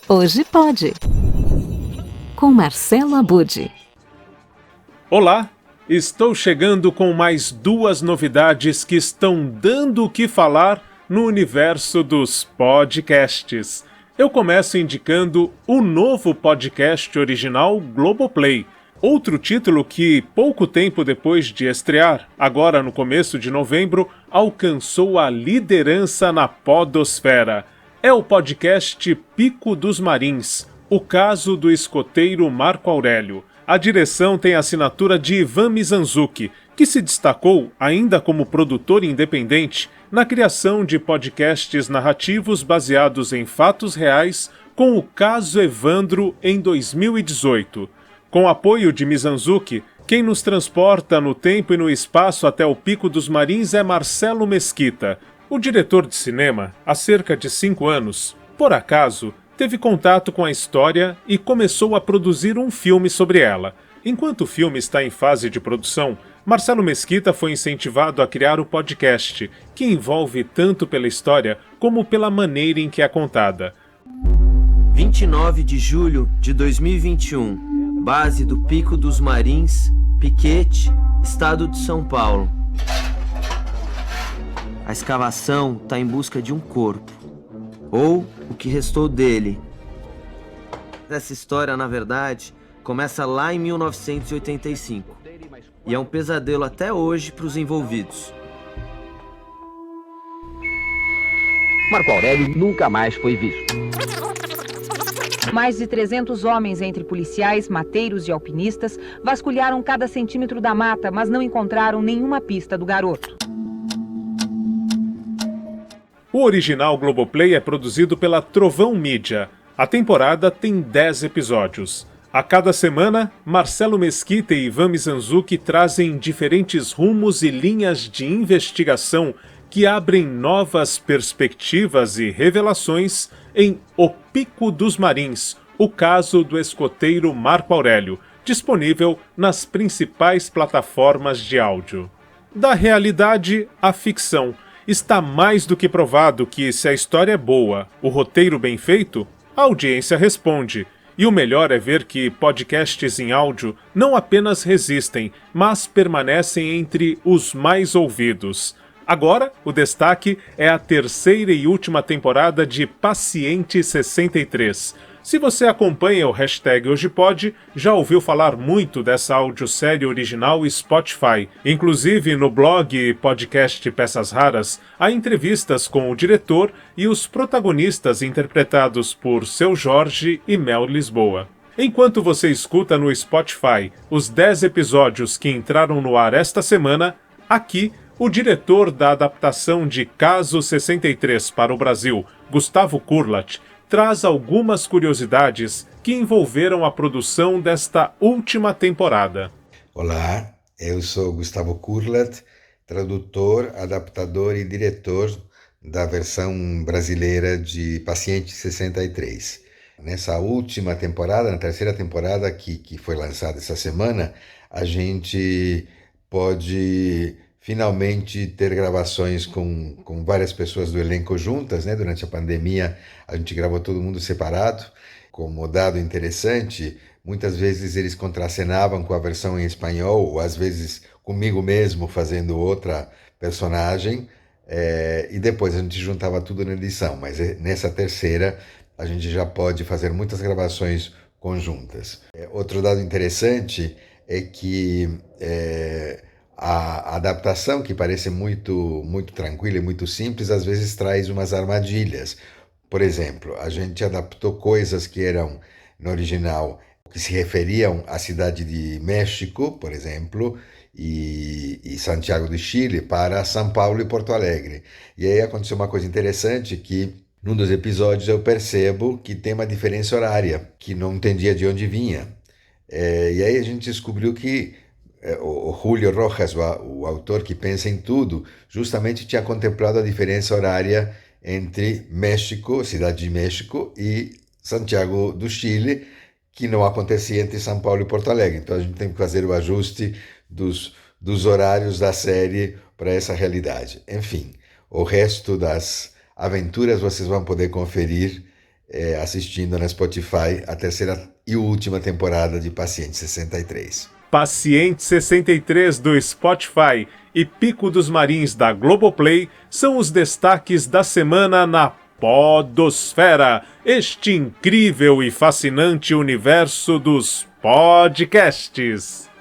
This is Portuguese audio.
Hoje pode. Com Marcelo Abud. Olá, estou chegando com mais duas novidades que estão dando o que falar no universo dos podcasts. Eu começo indicando o novo podcast original Globoplay, outro título que, pouco tempo depois de estrear, agora no começo de novembro, alcançou a liderança na podosfera. É o podcast Pico dos Marins, o caso do escoteiro Marco Aurélio. A direção tem a assinatura de Ivan Mizanzuki, que se destacou, ainda como produtor independente, na criação de podcasts narrativos baseados em fatos reais, com o caso Evandro em 2018. Com apoio de Mizanzuki, quem nos transporta no tempo e no espaço até o Pico dos Marins é Marcelo Mesquita. O diretor de cinema, há cerca de 5 anos, por acaso, teve contato com a história e começou a produzir um filme sobre ela. Enquanto o filme está em fase de produção, Marcelo Mesquita foi incentivado a criar o podcast, que envolve tanto pela história como pela maneira em que é contada. 29 de julho de 2021, base do Pico dos Marins, Piquete, Estado de São Paulo. A escavação está em busca de um corpo, ou o que restou dele. Essa história, na verdade, começa lá em 1985 e é um pesadelo até hoje para os envolvidos. Marco Aurélio nunca mais foi visto. Mais de 300 homens, entre policiais, mateiros e alpinistas, vasculharam cada centímetro da mata, mas não encontraram nenhuma pista do garoto. O original Globoplay é produzido pela Trovão Mídia. A temporada tem 10 episódios. A cada semana, Marcelo Mesquita e Ivan Mizanzuki trazem diferentes rumos e linhas de investigação que abrem novas perspectivas e revelações em O Pico dos Marins, o caso do escoteiro Marco Aurélio, disponível nas principais plataformas de áudio. Da realidade à ficção, está mais do que provado que, se a história é boa, o roteiro bem feito, a audiência responde. E o melhor é ver que podcasts em áudio não apenas resistem, mas permanecem entre os mais ouvidos. Agora, o destaque é a terceira e última temporada de Paciente 63. Se você acompanha o hashtag HojePod, já ouviu falar muito dessa audiosérie original Spotify. Inclusive, no blog e podcast Peças Raras, há entrevistas com o diretor e os protagonistas interpretados por Seu Jorge e Mel Lisboa. Enquanto você escuta no Spotify os 10 episódios que entraram no ar esta semana, aqui, o diretor da adaptação de Caso 63 para o Brasil, Gustavo Kurlat, traz algumas curiosidades que envolveram a produção desta última temporada. Olá, eu sou Gustavo Kurlat, tradutor, adaptador e diretor da versão brasileira de Paciente 63. Nessa última temporada, na terceira temporada que foi lançada essa semana, a gente pode finalmente ter gravações com várias pessoas do elenco juntas, né? Durante a pandemia a gente gravou todo mundo separado. Como dado interessante, muitas vezes eles contracenavam com a versão em espanhol, ou às vezes comigo mesmo fazendo outra personagem, e depois a gente juntava tudo na edição. Mas nessa terceira a gente já pode fazer muitas gravações conjuntas. Outro dado interessante é que a adaptação, que parece muito tranquila e muito simples, às vezes traz umas armadilhas. Por exemplo, a gente adaptou coisas que eram, no original, que se referiam à cidade de México, por exemplo, e Santiago do Chile, para São Paulo e Porto Alegre. E aí aconteceu uma coisa interessante, que num dos episódios eu percebo que tem uma diferença horária, que não entendia de onde vinha. E aí a gente descobriu que o Julio Rojas, o autor que pensa em tudo, justamente tinha contemplado a diferença horária entre México, cidade de México, e Santiago do Chile, que não acontecia entre São Paulo e Porto Alegre. Então a gente tem que fazer o ajuste dos horários da série para essa realidade. Enfim, o resto das aventuras vocês vão poder conferir assistindo na Spotify a terceira e última temporada de Paciente 63. Paciente 63 do Spotify e Pico dos Marins da Globoplay são os destaques da semana na Podosfera, este incrível e fascinante universo dos podcasts.